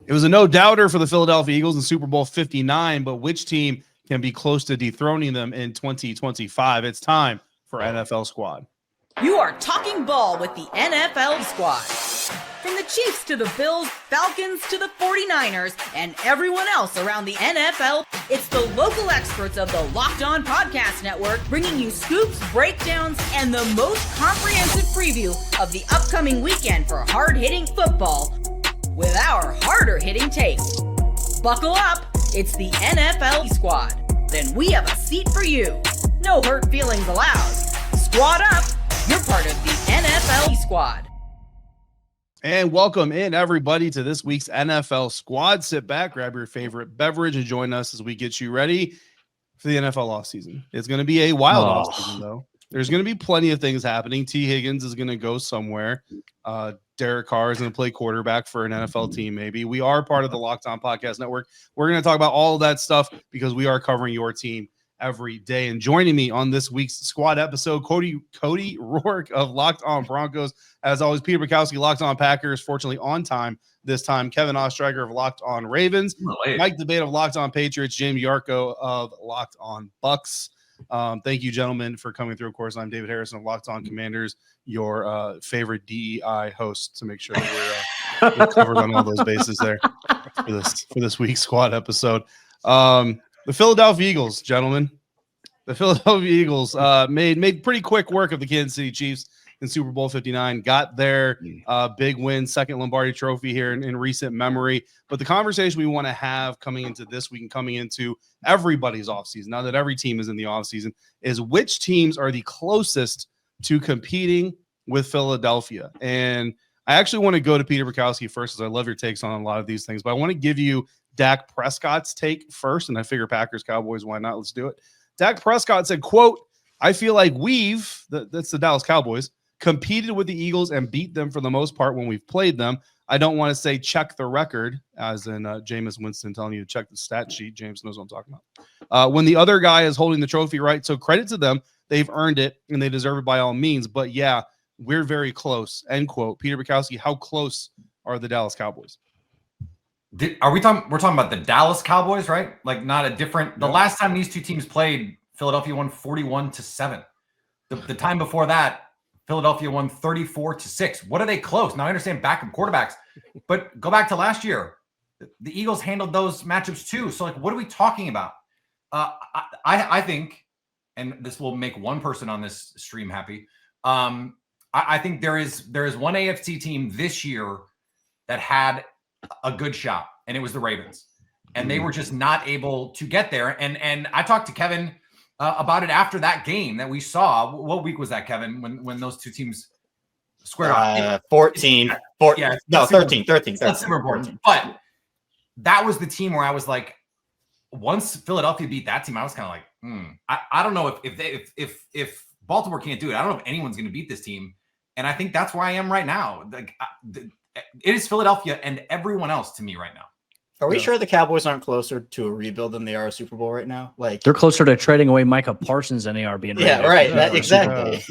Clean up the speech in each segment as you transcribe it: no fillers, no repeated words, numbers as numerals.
It was a no-doubter for the Philadelphia Eagles in Super Bowl 59, but which team can be close to dethroning them in 2025? It's time for NFL Squad. You are talking ball with the NFL Squad. From the Chiefs to the Bills, Falcons to the 49ers, and everyone else around the NFL, it's the local experts of the Locked On Podcast Network bringing you scoops, breakdowns, and the most comprehensive preview of the upcoming weekend for hard-hitting football with our harder-hitting take. Buckle up, it's the NFL Squad. Then we have a seat for you. No hurt feelings allowed. Squad up, you're part of the NFL Squad. And welcome in, everybody, to this week's NFL Squad. Sit back, grab your favorite beverage, and join us as we get you ready for the NFL offseason. It's going to be a wild offseason, though. There's going to be plenty of things happening. T. Higgins is going to go somewhere. Derek Carr is going to play quarterback for an NFL team, maybe. We are part of the Locked On Podcast Network. We're going to talk about all of that stuff because we are covering your team every day. And joining me on this week's Squad episode, Cody Rourke of Locked On Broncos. As always, Peter Bukowski, Locked On Packers, fortunately on time this time. Kevin Ostreicher of Locked On Ravens. Mike Debate of Locked On Patriots. Jamie Yarko of Locked On Bucks. Thank you, gentlemen, for coming through. Of course, I'm David Harrison of Locked On Commanders, your favorite DEI host, to make sure that we're covered on all those bases there for this week's Squad episode. The Philadelphia Eagles, gentlemen. The Philadelphia Eagles made pretty quick work of the Kansas City Chiefs in Super Bowl 59. Got their big win, second Lombardi Trophy here in recent memory. But the conversation we want to have coming into this week and coming into everybody's offseason, now that every team is in the offseason, is which teams are the closest to competing with Philadelphia. And I actually want to go to Peter Bukowski first, because I love your takes on a lot of these things. But I want to give you Dak Prescott's take first, and I figure Packers, Cowboys, why not? Let's do it. Dak Prescott said, quote, "I feel like that's the Dallas Cowboys, competed with the Eagles and beat them for the most part when we've played them. I don't want to say check the record," as in Jameis Winston telling you to check the stat sheet. James knows what I'm talking about. When the other guy is holding the trophy, right? So credit to them. They've earned it, and they deserve it by all means. But, yeah, we're very close, end quote. Peter Bukowski, how close are the Dallas Cowboys? We're talking about the Dallas Cowboys, right? Like, not a different. The last time these two teams played, Philadelphia won 41-7. The time before that, Philadelphia won 34-6. What are they close? Now I understand backup quarterbacks, but go back to last year. The Eagles handled those matchups too. So, like, what are we talking about? I think, and this will make one person on this stream happy. I think there is one AFC team this year that had a good shot, and it was the Ravens, and they were just not able to get there. And I talked to Kevin about it after that game that we saw. What week was that, Kevin, when those two teams squared off? 13. Yeah, no, 13. That's super important. But that was the team where I was like, once Philadelphia beat that team, I was kind of like, I don't know if Baltimore can't do it. I don't know if anyone's going to beat this team, and I think that's where I am right now. Like, it is Philadelphia and everyone else to me right now. Are we sure the Cowboys aren't closer to a rebuild than they are a Super Bowl right now? Like, they're closer to trading away Micah Parsons than they are being. Yeah, right. Exactly.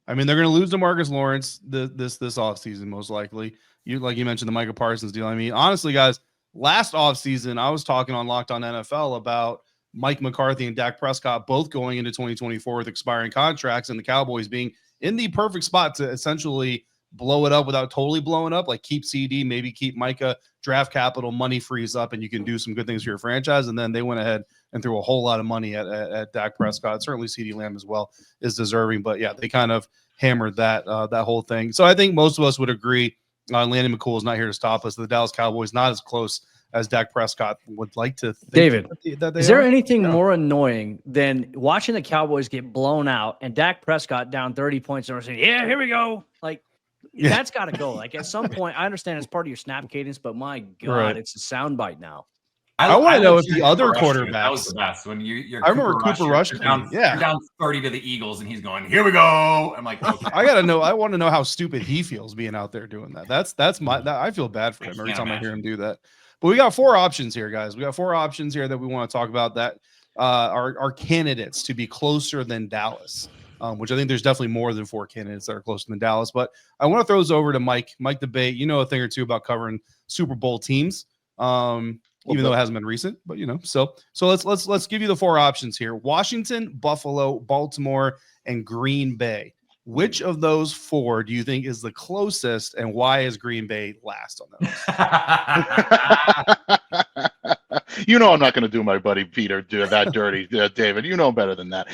I mean, they're going to lose DeMarcus Lawrence this offseason, most likely. You mentioned the Micah Parsons deal. I mean, honestly, guys, last offseason, I was talking on Locked On NFL about Mike McCarthy and Dak Prescott both going into 2024 with expiring contracts, and the Cowboys being in the perfect spot to essentially blow it up without totally blowing up, like keep CD, maybe keep Micah, draft capital, money frees up, and you can do some good things for your franchise. And then they went ahead and threw a whole lot of money at Dak Prescott. Certainly CD Lamb as well is deserving, but yeah, they kind of hammered that whole thing. So I think most of us would agree Landon McCool is not here to stop us. The Dallas Cowboys not as close as Dak Prescott would like to think. David, that they is there are. anything more annoying than watching the Cowboys get blown out and Dak Prescott down 30 points and we're saying, yeah, here we go. Like, that's got to go. Like, at some point, I understand it's part of your snap cadence, but my God, Right. It's a soundbite now. I want to know if the other quarterbacks. That was the best when you're. I remember Cooper Rush. You're down 30 to the Eagles, and he's going, "Here we go." I'm like, okay. I want to know how stupid he feels being out there doing that. I feel bad for him every time I hear him do that. But we got four options here, guys. We got four options here that we want to talk about that are candidates to be closer than Dallas. Which I think there's definitely more than four candidates that are closer than Dallas. But I want to throw this over to Mike. Mike Debate, you know a thing or two about covering Super Bowl teams. Even though it hasn't been recent, but so let's give you the 4 options here: Washington, Buffalo, Baltimore, and Green Bay. Which of those 4 do you think is the closest, and why is Green Bay last on those? I'm not going to do my buddy Peter that dirty, David. You know better than that.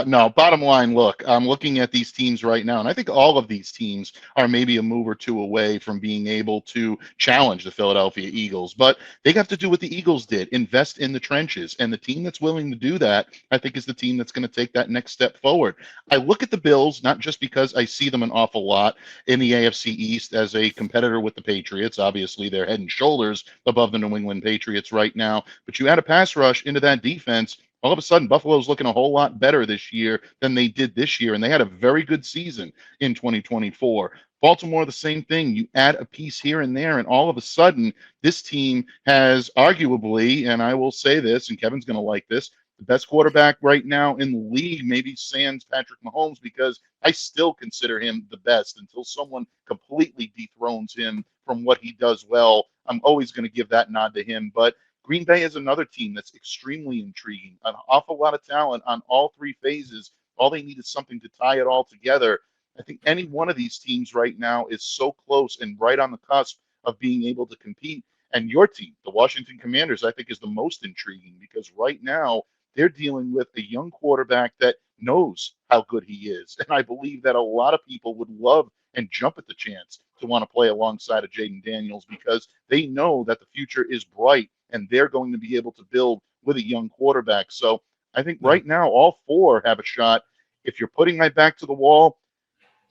No, bottom line, look, I'm looking at these teams right now, and I think all of these teams are maybe a move or 2 away from being able to challenge the Philadelphia Eagles. But they have to do what the Eagles did, invest in the trenches. And the team that's willing to do that, I think, is the team that's going to take that next step forward. I look at the Bills, not just because I see them an awful lot in the AFC East as a competitor with the Patriots. Obviously, they're head and shoulders above the New England Patriots right now. But you add a pass rush into that defense, all of a sudden Buffalo's looking a whole lot better this year than they did this year, and they had a very good season in 2024. Baltimore, the same thing. You add a piece here and there, and all of a sudden this team has arguably, and I will say this, and Kevin's going to like this, the best quarterback right now in the league, maybe sans Patrick Mahomes, because I still consider him the best until someone completely dethrones him from what he does well. I'm always going to give that nod to him. But Green Bay is another team that's extremely intriguing, an awful lot of talent on all 3 phases. All they need is something to tie it all together. I think any one of these teams right now is so close and right on the cusp of being able to compete. And your team, the Washington Commanders, I think is the most intriguing, because right now they're dealing with a young quarterback that knows how good he is. And I believe that a lot of people would love and jump at the chance to want to play alongside of Jaden Daniels, because they know that the future is bright and they're going to be able to build with a young quarterback. So I think right now all 4 have a shot. If you're putting my back to the wall,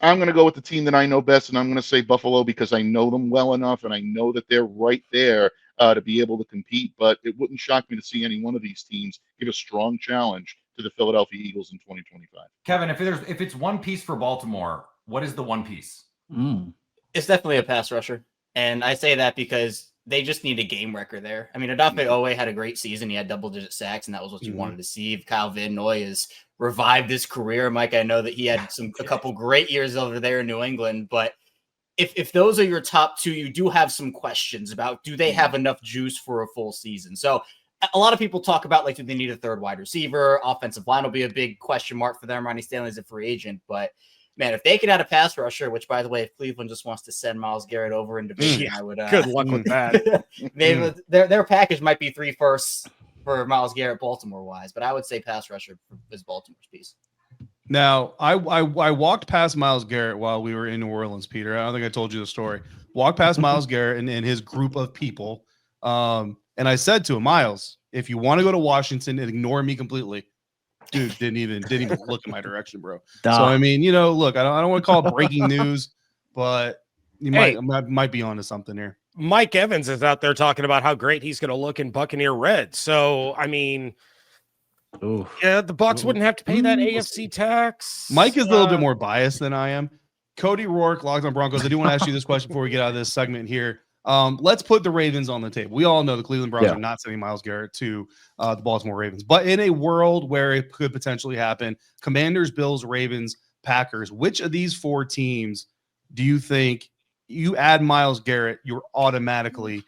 I'm going to go with the team that I know best, and I'm going to say Buffalo, because I know them well enough and I know that they're right there to be able to compete. But it wouldn't shock me to see any one of these teams give a strong challenge to the Philadelphia Eagles in 2025. Kevin, if it's one piece for Baltimore, what is the one piece? It's definitely a pass rusher. And I say that because they just need a game record there. I mean, Odafe Owe had a great season. He had double-digit sacks, and that was what you wanted to see. Kyle Van Noy has revived his career. Mike, I know that he had a couple great years over there in New England, but if those are your top 2, you do have some questions about, do they have enough juice for a full season? So a lot of people talk about, like, do they need a 3rd wide receiver? Offensive line will be a big question mark for them. Ronnie Stanley's a free agent, but man, if they could add a pass rusher, which, by the way, if Cleveland just wants to send Myles Garrett over in division, I would. Good luck with that. Maybe their package might be 3 firsts for Myles Garrett, Baltimore-wise, but I would say pass rusher is Baltimore's piece. Now, I walked past Myles Garrett while we were in New Orleans, Peter. I don't think I told you the story. Walked past Myles Garrett and his group of people, and I said to him, Myles, if you want to go to Washington and ignore me completely. Dude didn't even look in my direction, bro. So I mean, look, I don't want to call it breaking news, but you might be onto something here. Mike Evans is out there talking about how great he's going to look in Buccaneer red. So I mean, yeah, the Bucs wouldn't have to pay that AFC tax. Mike is a little bit more biased than I am. Cody Rourke, Locked on Broncos. I do want to ask you this question before we get out of this segment here. Let's put the Ravens on the table. We all know the Cleveland Browns are not sending Myles Garrett to the Baltimore Ravens. But in a world where it could potentially happen, Commanders, Bills, Ravens, Packers, which of these 4 teams do you think you add Myles Garrett, you're automatically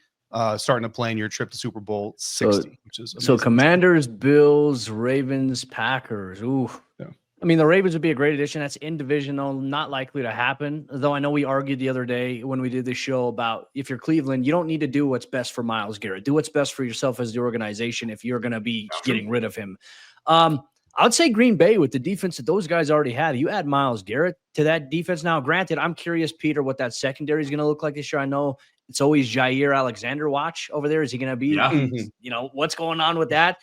starting to plan your trip to Super Bowl 60? Which is amazing. So Commanders, Bills, Ravens, Packers. Ooh. Yeah. I mean, the Ravens would be a great addition. That's in divisional, not likely to happen. Though I know we argued the other day when we did this show about if you're Cleveland, you don't need to do what's best for Myles Garrett. Do what's best for yourself as the organization if you're going to be getting rid of him. I would say Green Bay with the defense that those guys already had. You add Myles Garrett to that defense. Now, granted, I'm curious, Peter, what that secondary is going to look like this year. I know it's always Jair Alexander watch over there. Is he going to be, what's going on with that?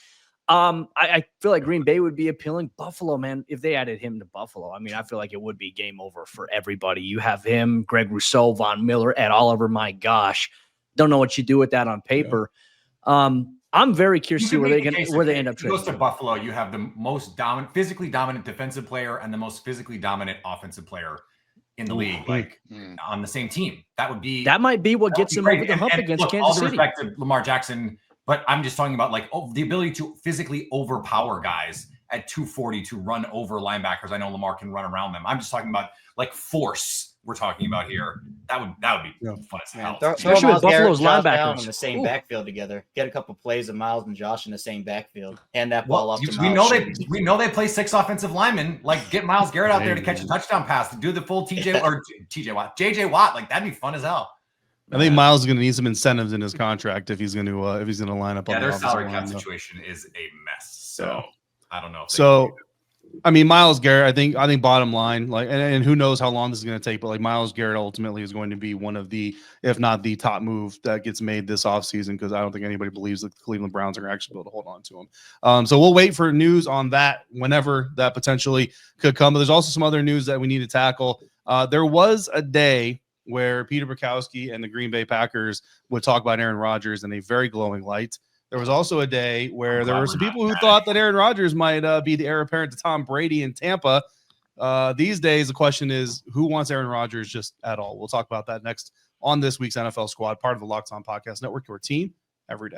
I feel like Green Bay would be appealing. Buffalo, man, if they added him to Buffalo, I mean, I feel like it would be game over for everybody. You have him, Greg Rousseau, Von Miller, Ed Oliver. My gosh, don't know what you do with that on paper. I'm very curious to see where they end up. If it goes to Buffalo, you have the most physically dominant defensive player and the most physically dominant offensive player in the league, on the same team. That might be what gets them over the hump against Kansas City. Respect to Lamar Jackson. But I'm just talking about the ability to physically overpower guys at 240 to run over linebackers. I know Lamar can run around them. I'm just talking about like force we're talking about here. That would be fun as hell. Throw Especially Myles with Garrett Buffalo's and Josh linebackers. Allen in the same Ooh. backfield together. Get a couple plays of Miles and Josh in the same backfield. Hand that ball off to we Miles. we know they play 6 offensive linemen. Like get Myles Garrett out there to catch a touchdown pass, to do the full JJ Watt. Like that'd be fun as hell. I think Miles is going to need some incentives in his contract if he's going to line up. Yeah, on their the salary offensive cap line, situation is a mess. So I don't know. I mean, Myles Garrett, I think bottom line, like, and who knows how long this is going to take, but like Myles Garrett ultimately is going to be one of the, if not the top move that gets made this offseason, because I don't think anybody believes that the Cleveland Browns are going to actually be able to hold on to him. So we'll wait for news on that whenever that potentially could come. But there's also some other news that we need to tackle. There was a day where Peter Bukowski and the Green Bay Packers would talk about Aaron Rodgers in a very glowing light. There was also a day where there were some people who thought that Aaron Rodgers might be the heir apparent to Tom Brady in Tampa. These days, the question is, who wants Aaron Rodgers just at all? We'll talk about that next on this week's NFL Squad, part of the Locked On Podcast Network, your team every day.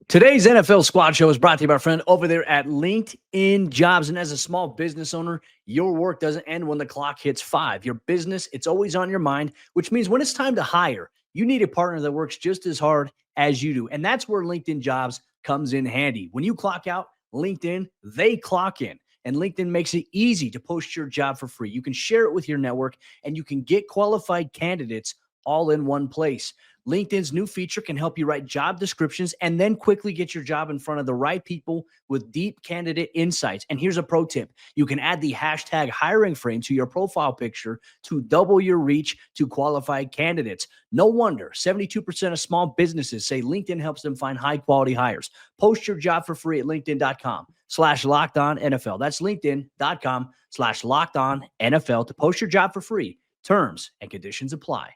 Today's NFL Squad Show is brought to you by our friend over there at LinkedIn Jobs. And as a small business owner, your work doesn't end when the clock hits 5. Your business, it's always on your mind, which means when it's time to hire, you need a partner that works just as hard as you do. And that's where LinkedIn Jobs comes in handy. When you clock out, LinkedIn, they clock in. And LinkedIn makes it easy to post your job for free. You can share it with your network, and you can get qualified candidates all in one place. LinkedIn's new feature can help you write job descriptions and then quickly get your job in front of the right people with deep candidate insights. And here's a pro tip. You can add the hashtag hiring frame to your profile picture to double your reach to qualified candidates. No wonder 72% of small businesses say LinkedIn helps them find high quality hires. Post your job for free at linkedin.com/lockedonnfl. That's linkedin.com/lockedonnfl to post your job for free. Terms and conditions apply.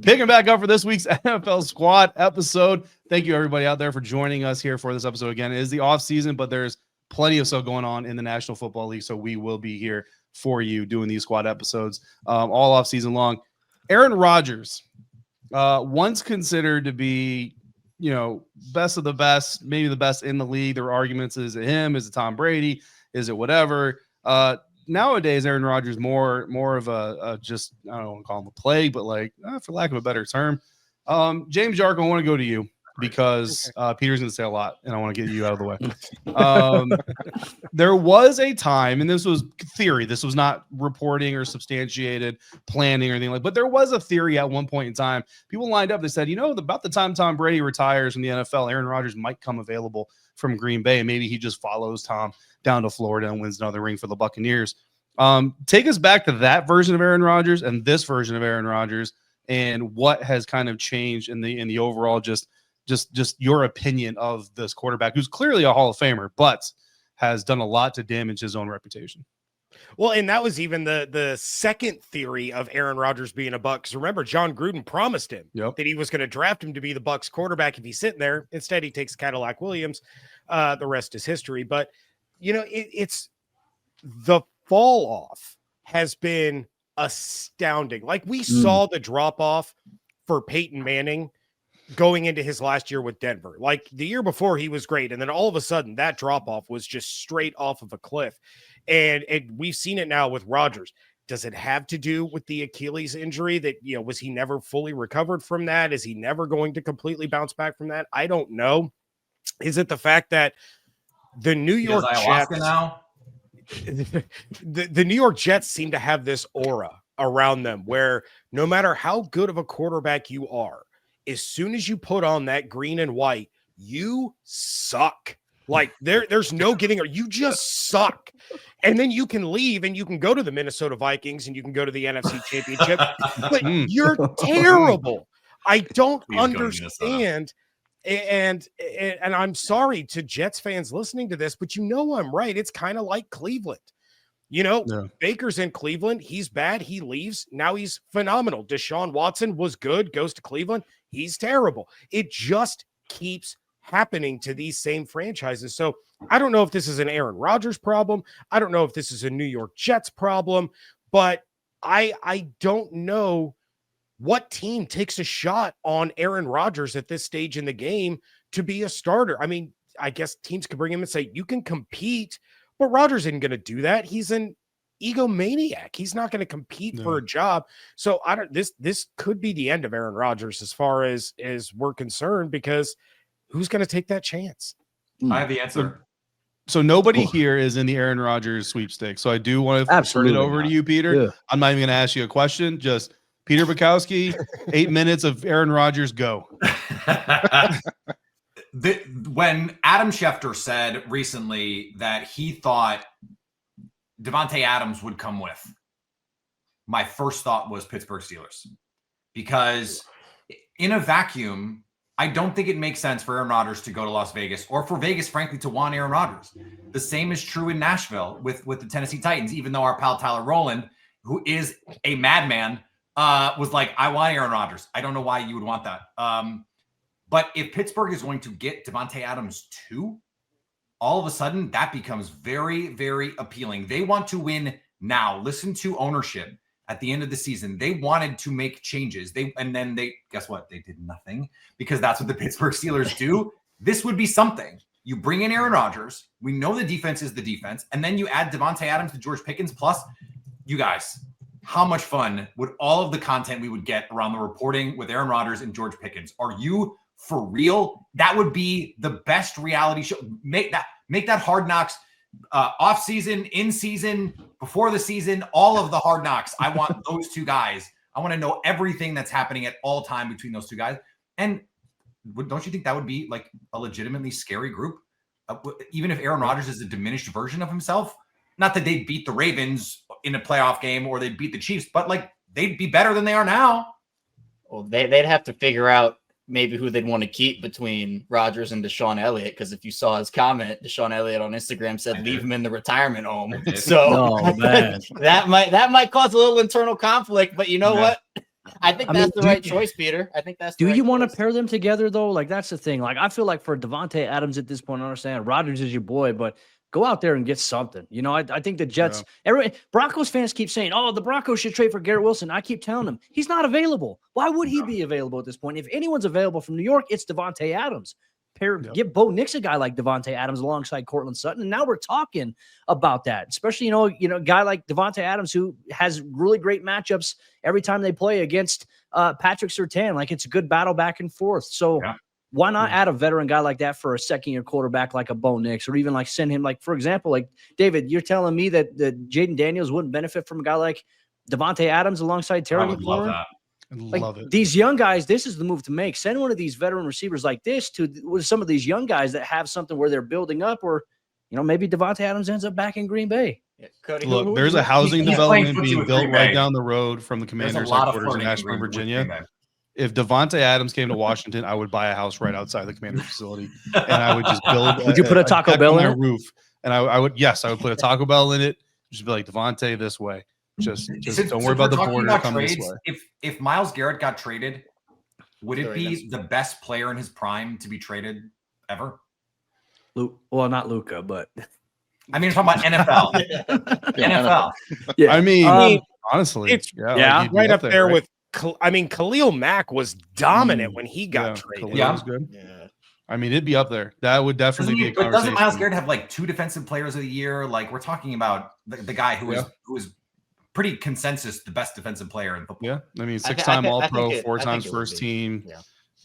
Picking back up for this week's NFL Squad episode. Thank you, everybody out there, for joining us here for this episode. Again, it is the off season, but there's plenty of stuff going on in the National Football League, so we will be here for you doing these squad episodes all off season long. Aaron Rodgers, once considered to be, best of the best, maybe the best in the league. There were arguments: is it him? Is it Tom Brady? Is it whatever? Nowadays, Aaron Rodgers more of a just, I don't want to call him a plague, but like, for lack of a better term. James Yarko, I want to go to you because Peter's going to say a lot, and I want to get you out of the way. There was a time, and this was theory. This was not reporting or substantiated planning or anything like. But there was a theory at one point in time. People lined up. They said, about the time Tom Brady retires from the NFL, Aaron Rodgers might come available from Green Bay, and maybe he just follows Tom down to Florida and wins another ring for the Buccaneers. Take us back to that version of Aaron Rodgers and this version of Aaron Rodgers, and what has kind of changed in the overall just your opinion of this quarterback, who's clearly a Hall of Famer, but has done a lot to damage his own reputation. Well, and that was even the second theory of Aaron Rodgers being a Buc. Because remember, John Gruden promised him that he was going to draft him to be the Bucs quarterback if he's sitting there. Instead, he takes Cadillac Williams. The rest is history. But it's the fall off has been astounding. Like we saw the drop off for Peyton Manning going into his last year with Denver. Like the year before, he was great, and then all of a sudden that drop off was just straight off of a cliff. And we've seen it now with Rodgers. Does it have to do with the Achilles injury that, was he never fully recovered from that? Is he never going to completely bounce back from that? I don't know. Is it the fact that the New York Jets now? the New York Jets seem to have this aura around them where no matter how good of a quarterback you are, as soon as you put on that green and white, you suck. Like there's no getting, or you just suck. And then you can leave and you can go to the Minnesota Vikings and you can go to the NFC Championship, but you're terrible. I don't understand. And I'm sorry to Jets fans listening to this, but I'm right. It's kind of like Cleveland. Baker's in Cleveland. He's bad. He leaves. Now he's phenomenal. Deshaun Watson was good, goes to Cleveland. He's terrible. It just keeps happening to these same franchises. So I don't know if this is an Aaron Rodgers problem. I don't know if this is a New York Jets problem, but I don't know what team takes a shot on Aaron Rodgers at this stage in the game to be a starter? I mean, I guess teams could bring him and say, you can compete, but Rodgers isn't going to do that. He's an egomaniac. He's not going to compete for a job. So this could be the end of Aaron Rodgers as far as we're concerned, because who's going to take that chance? I have the answer. So nobody here is in the Aaron Rodgers sweepstakes. So I do want to turn it over to you, Peter. Yeah. I'm not even going to ask you a question. Just Peter Bukowski, 8 minutes of Aaron Rodgers, go. When Adam Schefter said recently that he thought Davante Adams would come with, my first thought was Pittsburgh Steelers, because in a vacuum, I don't think it makes sense for Aaron Rodgers to go to Las Vegas, or for Vegas, frankly, to want Aaron Rodgers. The same is true in Nashville with the Tennessee Titans, even though our pal Tyler Rowland, who is a madman, was like, I want Aaron Rodgers. I don't know why you would want that. But if Pittsburgh is going to get Davante Adams too, all of a sudden that becomes very, very appealing. They want to win now. Listen to ownership at the end of the season. They wanted to make changes. And then guess what? They did nothing, because that's what the Pittsburgh Steelers do. This would be something. You bring in Aaron Rodgers. We know the defense is the defense. And then you add Davante Adams to George Pickens. Plus, you guys, how much fun would all of the content we would get around the reporting with Aaron Rodgers and George Pickens? Are you for real? That would be the best reality show. Make that Hard Knocks off season, in season, before the season, all of the Hard Knocks. I want those two guys. I want to know everything that's happening at all time between those two guys. And don't you think that would be like a legitimately scary group? Even if Aaron Rodgers is a diminished version of himself, not that they'd beat the Ravens in a playoff game or they'd beat the Chiefs, but like they'd be better than they are now. Well, they'd have to figure out maybe who they'd want to keep between Rodgers and Deshaun Elliott, because if you saw his comment, Deshaun Elliott on Instagram said, leave him in the retirement home. So that might cause a little internal conflict, but you know what? I think that's the right choice, Peter. I think that's the right choice. Do you want to pair them together, though? Like, that's the thing. Like, I feel like for Davante Adams at this point, I understand Rodgers is your boy, but go out there and get something. You know, I think the Jets, Broncos fans keep saying, oh, the Broncos should trade for Garrett Wilson. I keep telling them he's not available. Why would he be available at this point? If anyone's available from New York, it's Davante Adams. Give Bo Nix a guy like Davante Adams alongside Cortland Sutton. And now we're talking about that, especially, you know, a guy like Davante Adams, who has really great matchups every time they play against Patrick Surtain. Like, it's a good battle back and forth. So why not add a veteran guy like that for a second-year quarterback like a Bo Nix, or even like send him, like, for example, like David, you're telling me that Jaden Daniels wouldn't benefit from a guy like Davante Adams alongside Terry McLaurin? Love it. These young guys, this is the move to make. Send one of these veteran receivers like this to some of these young guys that have something where they're building up, or, you know, maybe Davante Adams ends up back in Green Bay. Cody, look, there's a housing development being built right down the road from the Commanders' headquarters in Ashburn, Virginia. If Davante Adams came to Washington, I would buy a house right outside the Commanders facility, and I would just build. Would you put a Taco Bell in a roof? And I would put a Taco Bell in it. Just be like, Davante, this way. Just don't worry about the border. Come this way. If Myles Garrett got traded, would it be the best player in his prime to be traded ever? Well, not Luka, but I mean, I'm talking about NFL. NFL. Yeah, I mean, honestly, it's right up there with. I mean, Khalil Mack was dominant when he got traded. Khalil was good. Yeah. I mean, it'd be up there. That would definitely be a conversation. Doesn't Myles Garrett have like 2 defensive players of the year? Like, we're talking about the guy who is pretty consensus the best defensive player in football. Yeah, I mean, 6-time All-Pro, 4 times first team,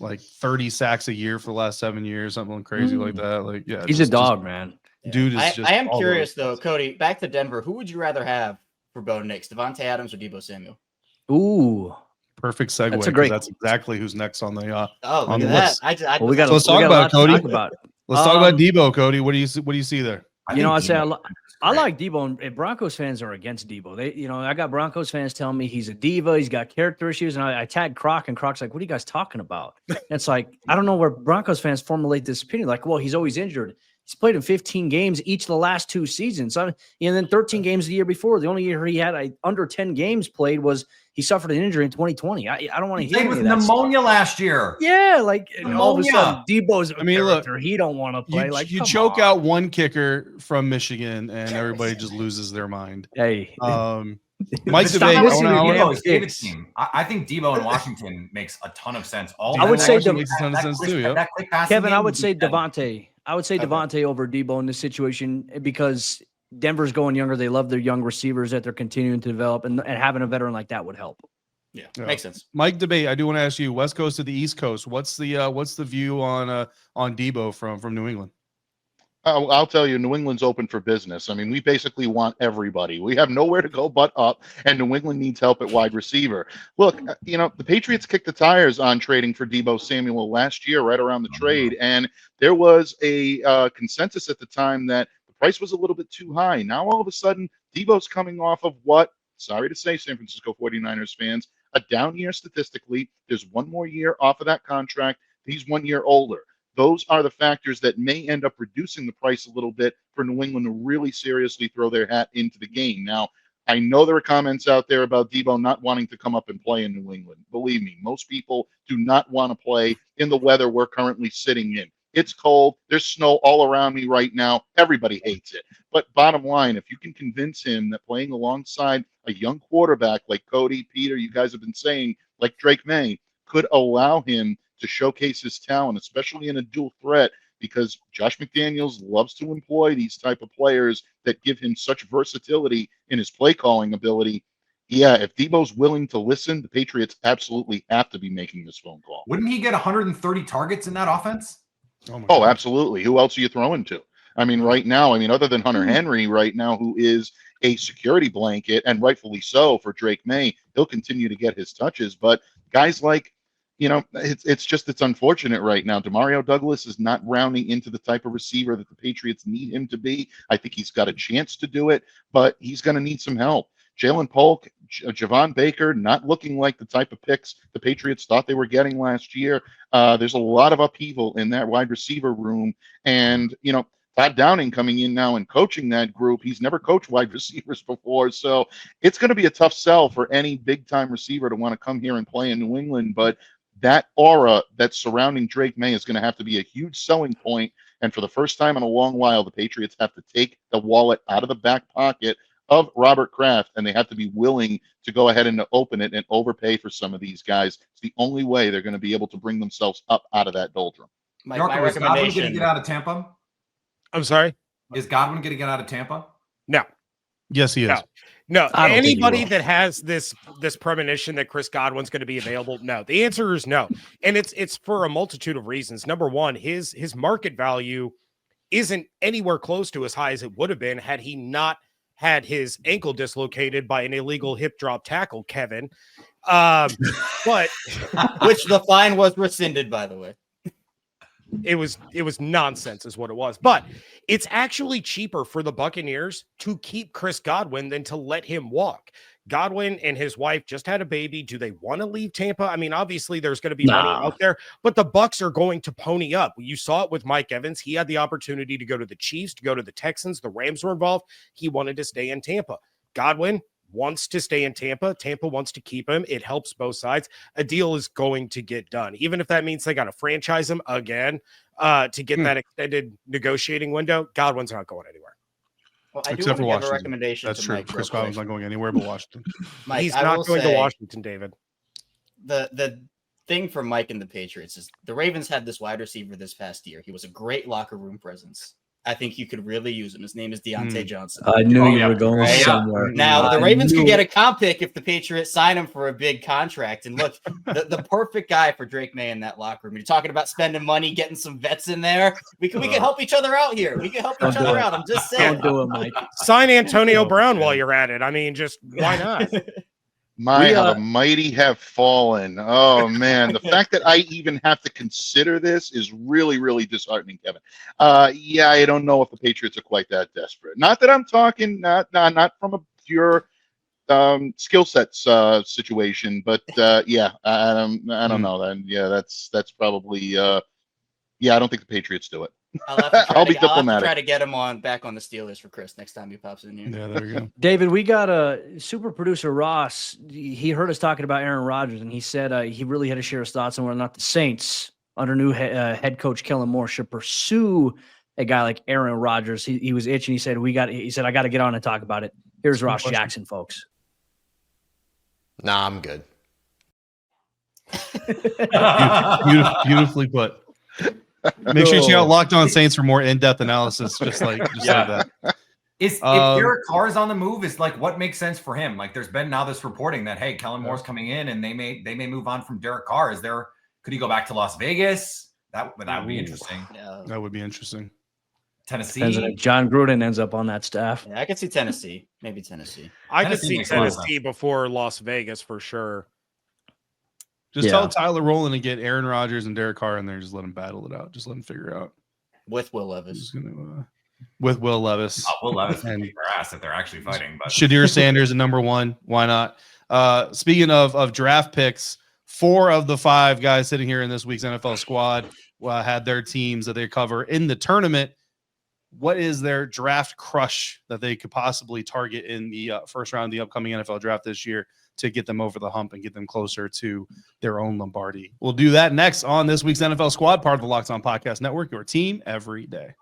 like 30 sacks a year for the last 7 years, something crazy like that. Like, yeah, he's a dog, man. Dude is just. I am curious though, Cody. Back to Denver. Who would you rather have for Bo Nix, Davante Adams or Deebo Samuel? Ooh. Perfect segue. That's exactly who's next on the on the list. Let's talk about it, Cody. Let's talk about Deebo, Cody. What do you see there? I like Deebo, and Broncos fans are against Deebo. I got Broncos fans telling me he's a diva, he's got character issues, and I tagged Croc, and Croc's like, "What are you guys talking about?" It's like, I don't know where Broncos fans formulate this opinion. Like, well, he's always injured. He's played in 15 games each of the last 2 seasons. And then 13 games the year before. The only year he had under 10 games played was he suffered an injury in 2020. I don't want to hear with pneumonia last year. Yeah, like all of a sudden Deebo's a character. He don't want to play. You choke out one kicker from Michigan and everybody just loses their mind. Hey, Mike's The debate. Debo Debo is David's team. I think Debo in Washington makes a ton of sense. I would say makes a ton of sense too. Yep. That quick passing Kevin, game I would would be say deadly. Devontae. I would say Okay. Devontae over Deebo in this situation because Denver's going younger. They love their young receivers that they're continuing to develop, and having a veteran like that would help. Yeah, Yeah. makes sense. Mike debate. I do want to ask you, West Coast to the East Coast. What's the view on Deebo from New England? I'll tell you, New England's open for business. I mean, we basically want everybody. We have nowhere to go but up, and New England needs help at wide receiver. Look, the Patriots kicked the tires on trading for Deebo Samuel last year, right around the trade, and there was a consensus at the time that the price was a little bit too high. Now, all of a sudden, Deebo's coming off of what, sorry to say, San Francisco 49ers fans, a down year statistically. There's one more year off of that contract. He's 1 year older. Those are the factors that may end up reducing the price a little bit for New England to really seriously throw their hat into the game. Now, I know there are comments out there about Deebo not wanting to come up and play in New England. Believe me, most people do not want to play in the weather we're currently sitting in. It's cold. There's snow all around me right now. Everybody hates it. But bottom line, if you can convince him that playing alongside a young quarterback like Cody, Peter, you guys have been saying, like Drake May, could allow him to showcase his talent, especially in a dual threat, because Josh McDaniels loves to employ these type of players that give him such versatility in his play calling ability. Yeah, if Deebo's willing to listen, the Patriots absolutely have to be making this phone call. Wouldn't he get 130 targets in that offense? Oh, absolutely. Who else are you throwing to? I mean, right now, other than Hunter Henry right now, who is a security blanket, and rightfully so for Drake May, he'll continue to get his touches. But guys like, it's unfortunate right now. Demario Douglas is not rounding into the type of receiver that the Patriots need him to be. I think he's got a chance to do it, but he's going to need some help. Jalen Polk, Javon Baker, not looking like the type of picks the Patriots thought they were getting last year. There's a lot of upheaval in that wide receiver room. And, Todd Downing coming in now and coaching that group. He's never coached wide receivers before. So it's going to be a tough sell for any big-time receiver to want to come here and play in New England. But that aura that's surrounding Drake May is going to have to be a huge selling point. And for the first time in a long while, the Patriots have to take the wallet out of the back pocket of Robert Kraft, and they have to be willing to go ahead and open it and overpay for some of these guys. It's the only way they're going to be able to bring themselves up out of that doldrum. My Is Godwin going recommendation. to get out of Tampa? I'm sorry. Is Godwin going to get out of Tampa? No. Yes, he is. No, I don't think he anybody will. that has this premonition that Chris Godwin's going to be available, no. The answer is no, and it's for a multitude of reasons. Number one, his market value isn't anywhere close to as high as it would have been had he not had his ankle dislocated by an illegal hip drop tackle, Kevin. But Which the fine was rescinded, by the way. it was nonsense is what it was. But it's actually cheaper for the Buccaneers to keep Chris Godwin than to let him walk. Godwin and his wife just had a baby. Do they want to leave Tampa? I mean, obviously there's going to be money out there, but the Bucs are going to pony up. You saw it with Mike Evans. He had the opportunity to go to the Chiefs, to go to the Texans. The Rams were involved. He wanted to stay in Tampa. Godwin wants to stay in Tampa. Tampa wants to keep him. It helps both sides. A deal is going to get done, even if that means they got to franchise him again to get that extended negotiating window. Godwin's not going anywhere. Well, I do Except for want to give a Washington. recommendation. That's to true. Mike Chris real Godwin's quick. not going anywhere but Washington. Mike, He's I not will going to say Washington, David. The thing for Mike and the Patriots is the Ravens had this wide receiver this past year. He was a great locker room presence. I think you could really use him. His name is Deontay Johnson. I knew Oh, you yeah. were going Right. somewhere. Now, the I Ravens knew could get it. a comp pick if the Patriots sign him for a big contract. And look, the perfect guy for Drake May in that locker room. You're talking about spending money, getting some vets in there. We can help each other out here. We can help each other out. I'm just saying. Don't do it, Mike. Sign Antonio Brown while you're at it. I mean, just why not? How the mighty have fallen. Oh, man. The fact that I even have to consider this is really, really disheartening, Kevin. Yeah, I don't know if the Patriots are quite that desperate. Not that I'm talking, not from a pure skill sets situation, but yeah, I don't know. Then yeah, that's probably yeah. I don't think the Patriots do it. I'll have to try I'll be I'll have to diplomatic. try to get him back on the Steelers for Chris next time he pops in here. Yeah, there you go. David, we got a super producer, Ross. He heard us talking about Aaron Rodgers, and he said he really had to share his thoughts on whether or not the Saints, under new head coach Kellen Moore, should pursue a guy like Aaron Rodgers. He was itching. He said, I got to get on and talk about it. Here's Ross Jackson, folks. Nah, I'm good. Beautifully put. Make sure you check out Locked On Saints for more in-depth analysis, just like that. If Derek Carr is on the move, is like what makes sense for him. Like there's been now this reporting that hey, Kellen Moore's coming in and they may move on from Derek Carr. Could he go back to Las Vegas? That would be interesting. Yeah. That would be interesting. Tennessee. If John Gruden ends up on that staff. Yeah, I could see Tennessee. Maybe Tennessee. I could see makes a lot of Tennessee before Las Vegas for sure. Just tell Tyler Rowland to get Aaron Rodgers and Derek Carr in there. Just let them battle it out. Just let them figure it out. With Will Levis. With Will Levis. Will Levis and their ass if they're actually fighting. But Shadir Sanders at number 1. Why not? Speaking of draft picks, 4 of the 5 guys sitting here in this week's NFL squad had their teams that they cover in the tournament. What is their draft crush that they could possibly target in the first round of the upcoming NFL draft this year to get them over the hump and get them closer to their own Lombardi? We'll do that next on this week's NFL Squad, part of the Locked On Podcast Network, your team every day.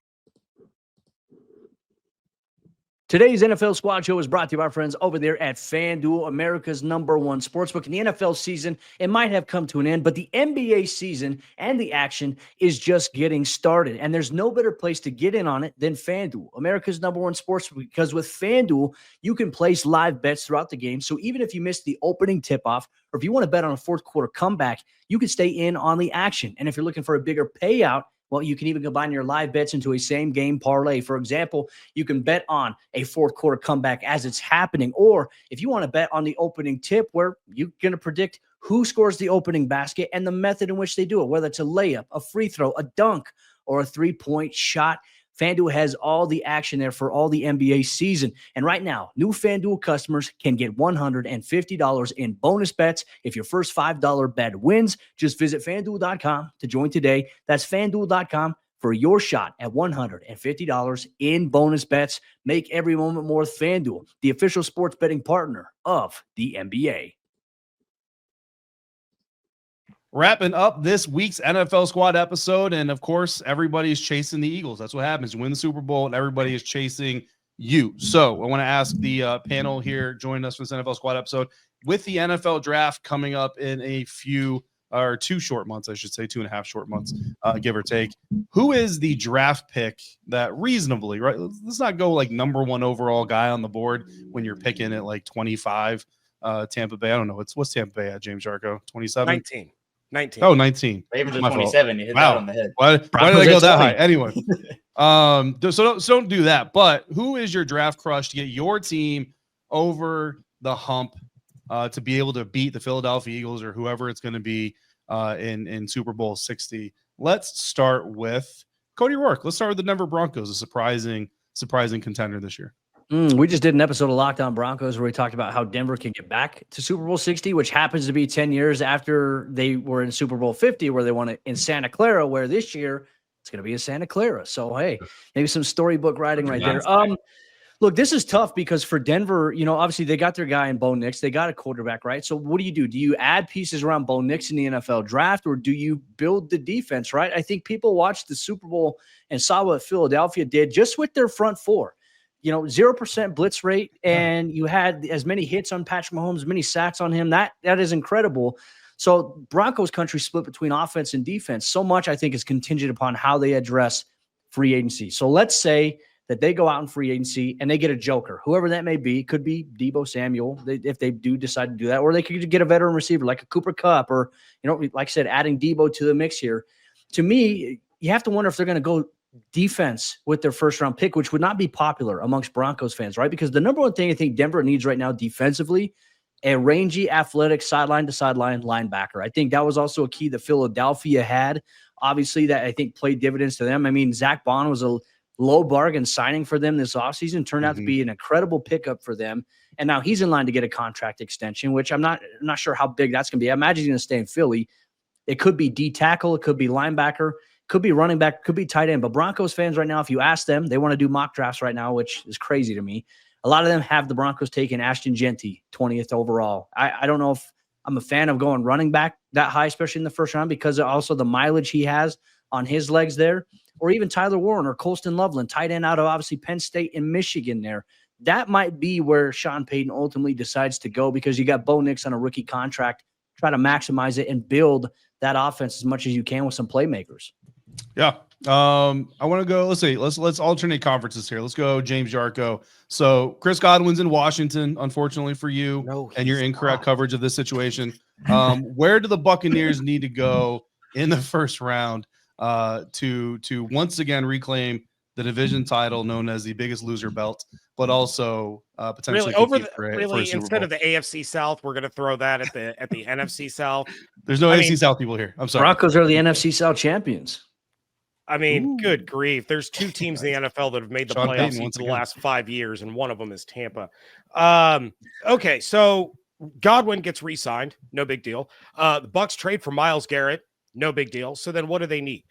Today's NFL Squad Show is brought to you by our friends over there at FanDuel, America's #1 sportsbook. In the NFL season, it might have come to an end, but the NBA season and the action is just getting started. And there's no better place to get in on it than FanDuel, America's #1 sportsbook, because with FanDuel, you can place live bets throughout the game. So even if you miss the opening tip-off, or if you want to bet on a fourth quarter comeback, you can stay in on the action. And if you're looking for a bigger payout, well, you can even combine your live bets into a same game parlay. For example, you can bet on a fourth quarter comeback as it's happening. Or if you want to bet on the opening tip, where you're going to predict who scores the opening basket and the method in which they do it, whether it's a layup, a free throw, a dunk, or a three-point shot. FanDuel has all the action there for all the NBA season. And right now, new FanDuel customers can get $150 in bonus bets if your first $5 bet wins. Just visit FanDuel.com to join today. That's FanDuel.com for your shot at $150 in bonus bets. Make every moment more with FanDuel, the official sports betting partner of the NBA. Wrapping up this week's NFL Squad episode, and of course, everybody's chasing the Eagles. That's what happens. You win the Super Bowl, and everybody is chasing you. So I want to ask the panel here, joining us for this NFL Squad episode, with the NFL draft coming up in a few, or 2 short months, I should say, 2.5 short months, give or take. Who is the draft pick that reasonably, right? Let's not go like number 1 overall guy on the board when you're picking at like 25. Tampa Bay, I don't know. What's Tampa Bay at, James Jarko? 27? 19. Oh, 19. Ravens are 27. You hit that on the head. Why did they go that high? Anyway, so don't do that. But who is your draft crush to get your team over the hump to be able to beat the Philadelphia Eagles or whoever it's going to be in Super Bowl 60? Let's start with Cody Rourke. Let's start with the Denver Broncos, a surprising contender this year. We just did an episode of Locked On Broncos where we talked about how Denver can get back to Super Bowl 60, which happens to be 10 years after they were in Super Bowl 50, where they won it in Santa Clara, where this year it's going to be in Santa Clara. So, hey, maybe some storybook writing right there. Look, this is tough because for Denver, obviously they got their guy in Bo Nix. They got a quarterback, right? So what do? Do you add pieces around Bo Nix in the NFL draft, or do you build the defense, right? I think people watched the Super Bowl and saw what Philadelphia did just with their front four. 0% blitz rate, and you had as many hits on Patrick Mahomes, as many sacks on him. That is incredible. So Broncos country split between offense and defense. So much, I think, is contingent upon how they address free agency. So let's say that they go out in free agency and they get a joker, whoever that may be. Could be Deebo Samuel, if they do decide to do that, or they could get a veteran receiver like a Cooper Kupp, or, like I said, adding Deebo to the mix here. To me, you have to wonder if they're going to go defense with their first round pick, which would not be popular amongst Broncos fans, right? Because the number one thing I think Denver needs right now defensively, a rangy, athletic, sideline to sideline linebacker. I think that was also a key that Philadelphia had, obviously, that I think played dividends to them. I mean, Zach Bond was a low bargain signing for them this offseason, turned out to be an incredible pickup for them. And now he's in line to get a contract extension, which I'm not sure how big that's going to be. I imagine he's going to stay in Philly. It could be D tackle, it could be linebacker, could be running back, could be tight end. But Broncos fans right now, if you ask them, they want to do mock drafts right now, which is crazy to me. A lot of them have the Broncos taking Ashton Genty, 20th overall. I don't know if I'm a fan of going running back that high, especially in the first round, because of also the mileage he has on his legs there, or even Tyler Warren or Colston Loveland, tight end out of obviously Penn State and Michigan there. that might be where Sean Payton ultimately decides to go, because you got Bo Nix on a rookie contract. Try to maximize it and build that offense as much as you can with some playmakers. Yeah. I want to go, let's see, let's alternate conferences here. Let's go James Yarko. So Chris Godwin's in Washington, unfortunately for you, and your incorrect coverage of this situation. Where do the Buccaneers need to go in the first round to once again reclaim the division title known as the Biggest Loser belt, but also potentially instead of the AFC South, we're going to throw that at the NFC South. There's no AFC South people here. I'm sorry. Broncos are the NFC South champions. I mean, good grief. There's 2 teams in the NFL that have made the playoffs in the last 5 years, and one of them is Tampa. Okay, so Godwin gets re-signed. No big deal. The Bucs trade for Myles Garrett. No big deal. So then what do they need?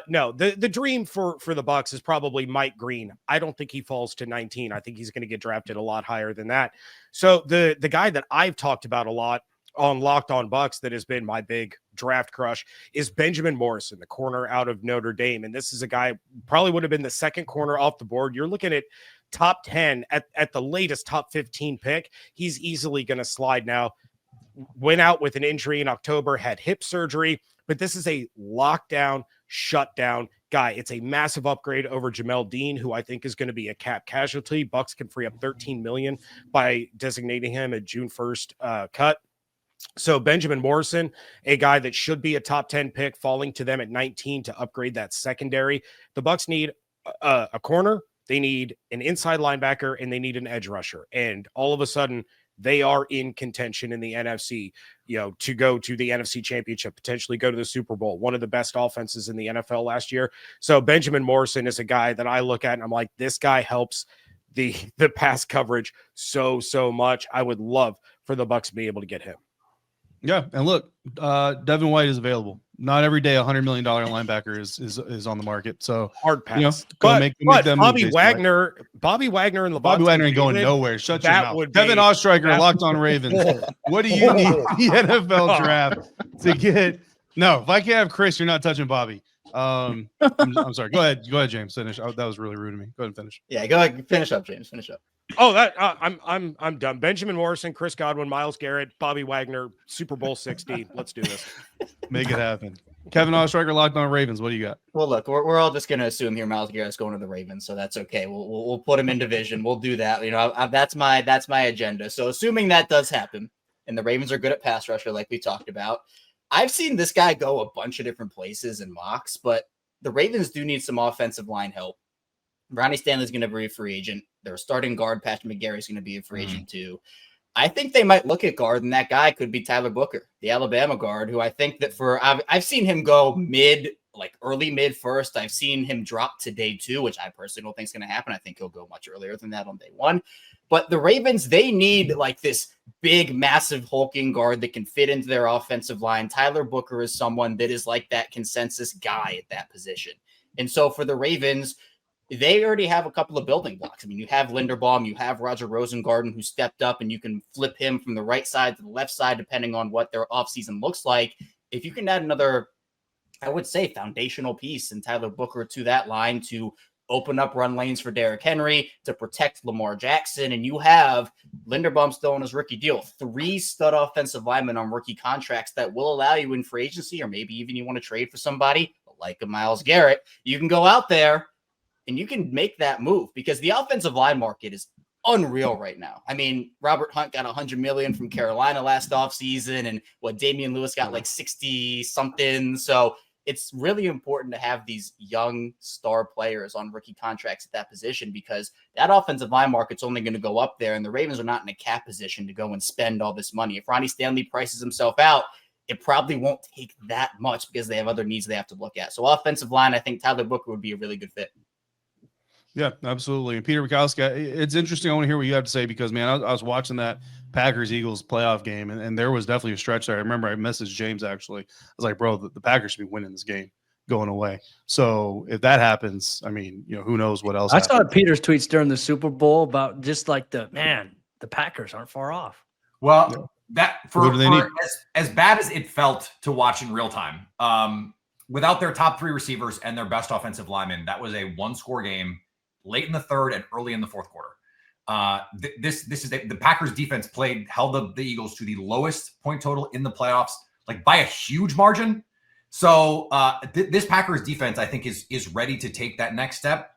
No, the dream for the Bucs is probably Mike Green. I don't think he falls to 19. I think he's going to get drafted a lot higher than that. So the guy that I've talked about a lot on Locked On Bucs that has been my big draft crush is Benjamin Morrison, the corner out of Notre Dame. And this is a guy probably would have been the second corner off the board. You're looking at top 10 at the latest top 15 pick. He's easily going to slide now. Went out with an injury in October, had hip surgery, but this is a lockdown, shutdown guy. It's a massive upgrade over Jamel Dean, who I think is going to be a cap casualty. Bucs can free up $13 million by designating him a June 1st cut. So Benjamin Morrison, a guy that should be a top 10 pick, falling to them at 19 to upgrade that secondary. The Bucs need a corner, they need an inside linebacker, and they need an edge rusher. And all of a sudden, they are in contention in the NFC, to go to the NFC Championship, potentially go to the Super Bowl, one of the best offenses in the NFL last year. So Benjamin Morrison is a guy that I look at and I'm like, this guy helps the pass coverage so much. I would love for the Bucs to be able to get him. Yeah, and look, Devin White is available. Not every day $100 million linebacker is on the market. So hard pass. But Bobby Wagner and the Bucs. Bobby Wagner ain't going nowhere. Shut your mouth. Kevin Ostreicher, Locked On Ravens. What do you need the NFL draft to get? No, if I can't have Chris, you're not touching Bobby. I'm sorry. Go ahead, James. Finish. That was really rude of me. Go ahead and finish. Yeah, go ahead. Finish up, James. Finish up. Oh, I'm done. Benjamin Morrison, Chris Godwin, Myles Garrett, Bobby Wagner, Super Bowl 60. Let's do this. Make it happen. Kevin Ostreicher, Locked On Ravens. What do you got? Well, look, we're all just going to assume here Myles Garrett's going to the Ravens, so that's okay. We'll put him in division. We'll do that. That's my agenda. So assuming that does happen, and the Ravens are good at pass rusher, like we talked about, I've seen this guy go a bunch of different places in mocks, but the Ravens do need some offensive line help. Ronnie Stanley's going to be a free agent. Their starting guard, Patrick McGarry's going to be a free agent too. I think they might look at guard, and that guy could be Tyler Booker, the Alabama guard, who I think that I've seen him go early mid first. I've seen him drop to day 2, which I personally don't think is going to happen. I think he'll go much earlier than that on day 1. But the Ravens, they need this big, massive hulking guard that can fit into their offensive line. Tyler Booker is someone that is like that consensus guy at that position. And so for the Ravens, they already have a couple of building blocks. I mean, you have Linderbaum, you have Roger Rosengarten, who stepped up, and you can flip him from the right side to the left side, depending on what their offseason looks like. If you can add another, I would say, foundational piece in Tyler Booker to that line to open up run lanes for Derrick Henry, to protect Lamar Jackson, and you have Linderbaum still on his rookie deal, 3 stud offensive linemen on rookie contracts that will allow you in free agency, or maybe even you want to trade for somebody like a Myles Garrett, you can go out there and you can make that move, because the offensive line market is unreal right now. I mean, Robert Hunt got $100 million from Carolina last offseason, and Damian Lewis got 60 something. So it's really important to have these young star players on rookie contracts at that position, because that offensive line market's only going to go up there, and the Ravens are not in a cap position to go and spend all this money. If Ronnie Stanley prices himself out, it probably won't take that much because they have other needs they have to look at. So offensive line, I think Tyler Booker would be a really good fit. Yeah, absolutely. And Peter Bukowski, it's interesting. I want to hear what you have to say, because, man, I was watching that Packers-Eagles playoff game, and there was definitely a stretch there. I remember I messaged James, actually. I was like, bro, the Packers should be winning this game going away. So if that happens, I mean, who knows what else happens. I saw Peter's tweets during the Super Bowl about just the Packers aren't far off. Well, that for need? as bad as it felt to watch in real time, without their top 3 receivers and their best offensive linemen, that was a 1-score game late in the third and early in the fourth quarter. This is the Packers defense held the Eagles to the lowest point total in the playoffs, like by a huge margin. So this Packers defense, I think, is ready to take that next step.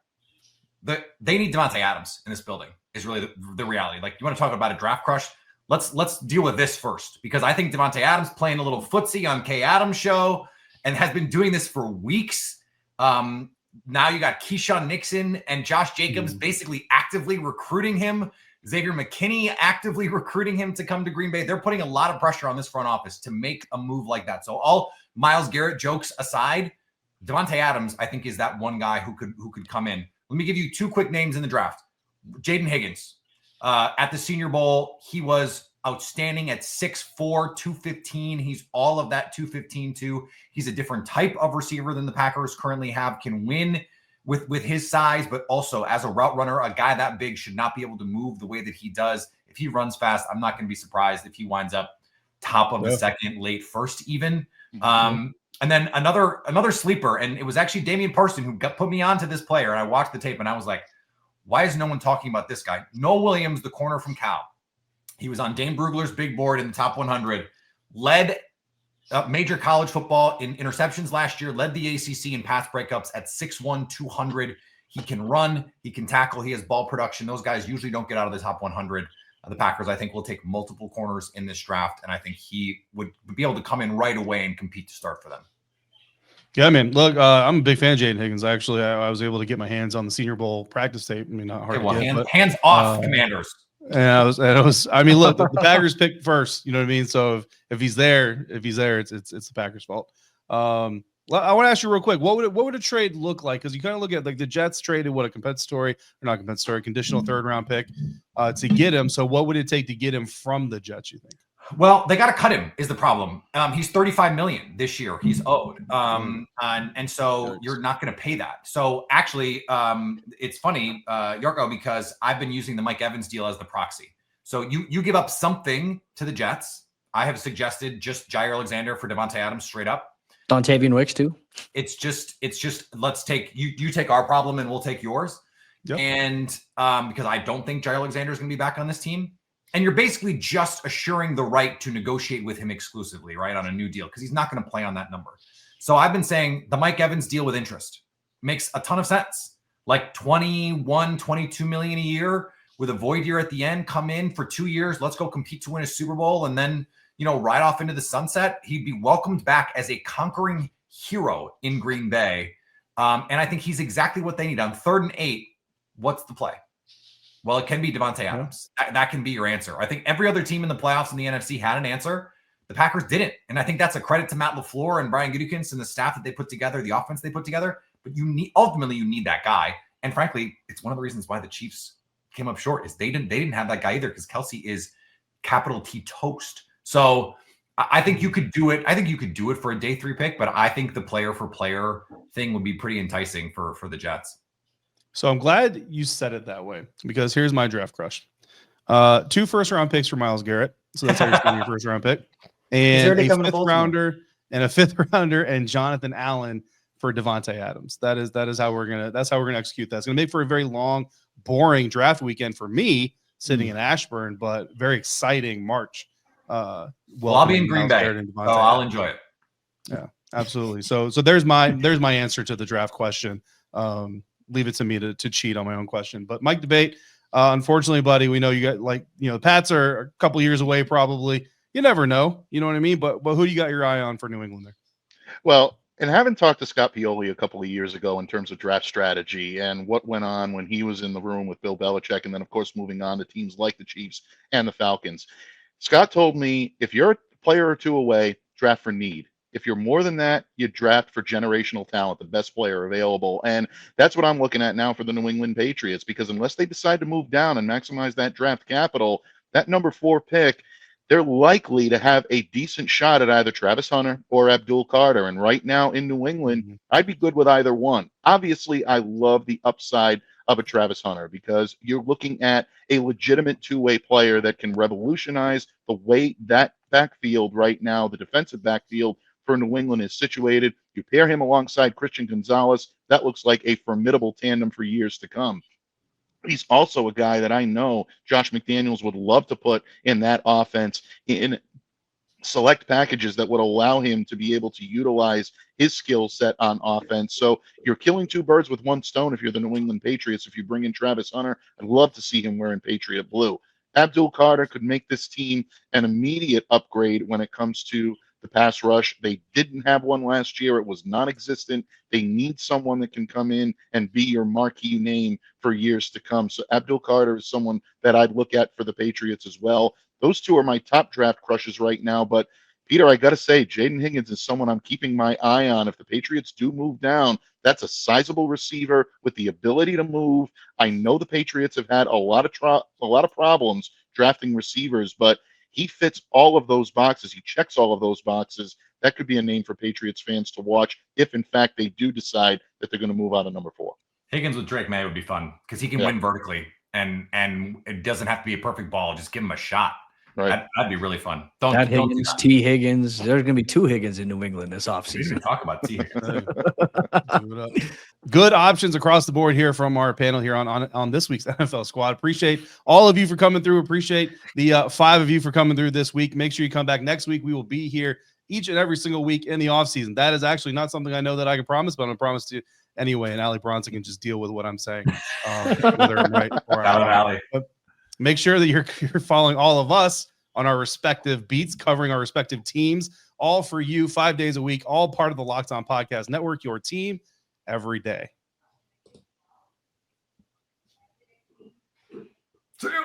They need Devontae Adams in this building is really the reality. Like, you want to talk about a draft crush? Let's deal with this first, because I think Devontae Adams playing a little footsie on Kay Adams' show and has been doing this for weeks. Now you got Keyshawn Nixon and Josh Jacobs basically actively recruiting him. Xavier McKinney actively recruiting him to come to Green Bay. They're putting a lot of pressure on this front office to make a move like that. So all Myles Garrett jokes aside, Devontae Adams, I think, is that one guy who could come in. Let me give you two quick names in the draft. Jaden Higgins. At the Senior Bowl, he was outstanding at 6'4", 215. He's all of that 215 too. He's a different type of receiver than the Packers currently have, can win with his size, but also as a route runner, a guy that big should not be able to move the way that he does. If he runs fast, I'm not going to be surprised if he winds up top of the second, late first even. And then another sleeper, and it was actually Damian Parson who put me onto this player, and I watched the tape and I was like, why is no one talking about this guy? Noah Williams, the corner from Cal. He was on Dane Brugler's big board in the top 100, led major college football in interceptions last year, led the ACC in pass breakups at 6'1", 200. He can run, he can tackle, he has ball production. Those guys usually don't get out of the top 100. The Packers, I think, will take multiple corners in this draft, and I think he would be able to come in right away and compete to start for them. Yeah, man. Look, I'm a big fan of Jaden Higgins. Actually, I was able to get my hands on the Senior Bowl practice tape. I mean, not hard to get, hands off, Commanders. And I was. I mean, look, the Packers picked first. You know what I mean? So if he's there, it's the Packers' fault. I want to ask you real quick, what would a trade look like? Because you kind of look at, like, the Jets traded conditional third round pick to get him. So what would it take to get him from the Jets, you think? Well, they got to cut him is the problem. He's $35 million this year. He's owed. And so you're not going to pay that. So actually, it's funny, Yarko, because I've been using the Mike Evans deal as the proxy. So you give up something to the Jets. I have suggested just Jair Alexander for Devontae Adams straight up. Dontavian Wicks too. It's just let's take you take our problem and we'll take yours. Yep. And because I don't think Jair Alexander is going to be back on this team. And you're basically just assuring the right to negotiate with him exclusively, right, on a new deal, because he's not going to play on that number. So I've been saying the Mike Evans deal with interest makes a ton of sense. Like 21, 22 million a year with a void year at the end, come in for 2 years. Let's go compete to win a Super Bowl and then, ride off into the sunset. He'd be welcomed back as a conquering hero in Green Bay. And I think he's exactly what they need. On 3rd and 8, what's the play? Well, it can be Devontae Adams. That can be your answer. I think every other team in the playoffs in the NFC had an answer. The Packers didn't. And I think that's a credit to Matt LaFleur and Brian Gutekunst and the staff that they put together, the offense they put together. But ultimately you need that guy. And frankly, it's one of the reasons why the Chiefs came up short is they didn't have that guy either, because Kelsey is capital T toast. So I think you could do it. I think you could do it for a day 3 pick, but I think the player for player thing would be pretty enticing for the Jets. So I'm glad you said it that way, because here's my draft crush. 2 first-round picks for Myles Garrett. So that's how you're spending your first-round pick. And a 5th rounder and a 5th rounder and Jonathan Allen for Devontae Adams. That's how we're gonna execute that. It's gonna make for a very long, boring draft weekend for me sitting in Ashburn, but very exciting March. Well, I'll be in Green Bay. I'll enjoy it. Yeah, absolutely. So there's my answer to the draft question. Leave it to me to cheat on my own question. But Mike Debate, unfortunately, buddy, we know you got the Pats are a couple years away probably. You never know. You know what I mean? But who do you got your eye on for New England there? Well, and having talked to Scott Pioli a couple of years ago in terms of draft strategy and what went on when he was in the room with Bill Belichick, and then, of course, moving on to teams like the Chiefs and the Falcons, Scott told me, if you're a player or 2 away, draft for need. If you're more than that, you draft for generational talent, the best player available. And that's what I'm looking at now for the New England Patriots, because unless they decide to move down and maximize that draft capital, that number 4 pick, they're likely to have a decent shot at either Travis Hunter or Abdul Carter. And right now in New England, I'd be good with either one. Obviously, I love the upside of a Travis Hunter, because you're looking at a legitimate 2-way player that can revolutionize the way that backfield right now, the defensive backfield for New England, is situated. You pair him alongside Christian Gonzalez, that looks like a formidable tandem for years to come. He's also a guy that I know Josh McDaniels would love to put in that offense in select packages that would allow him to be able to utilize his skill set on offense. So you're killing two birds with one stone if you're the New England Patriots. If you bring in Travis Hunter, I'd love to see him wearing Patriot blue. Abdul Carter could make this team an immediate upgrade when it comes to the pass rush. They didn't have one last year. It was non-existent. They need someone that can come in and be your marquee name for years to come. So Abdul Carter is someone that I'd look at for the Patriots as well. Those two are my top draft crushes right now. But Peter, I got to say, Jaden Higgins is someone I'm keeping my eye on. If the Patriots do move down, that's a sizable receiver with the ability to move. I know the Patriots have had a lot of problems drafting receivers, but he fits all of those boxes. He checks all of those boxes. That could be a name for Patriots fans to watch if, in fact, they do decide that they're going to move out of number 4. Higgins with Drake May would be fun because he can win vertically, and it doesn't have to be a perfect ball. Just give him a shot. Right. That'd be really fun. Higgins, T. Higgins. There's going to be 2 Higgins in New England this We offseason. didn't talk about T. Good options across the board here from our panel here on this week's NFL Squad. Appreciate all of you for coming through. Appreciate the 5 of you for coming through this week. Make sure you come back next week. We will be here each and every single week in the offseason. That is actually not something I know that I can promise, but I'm going to promise to anyway. And Allie Bronson can just deal with what I'm saying, whether I'm right or I'm wrong. Make sure that you're following all of us on our respective beats, covering our respective teams, all for you 5 days a week, all part of the Locked On Podcast Network, your team every day. See you.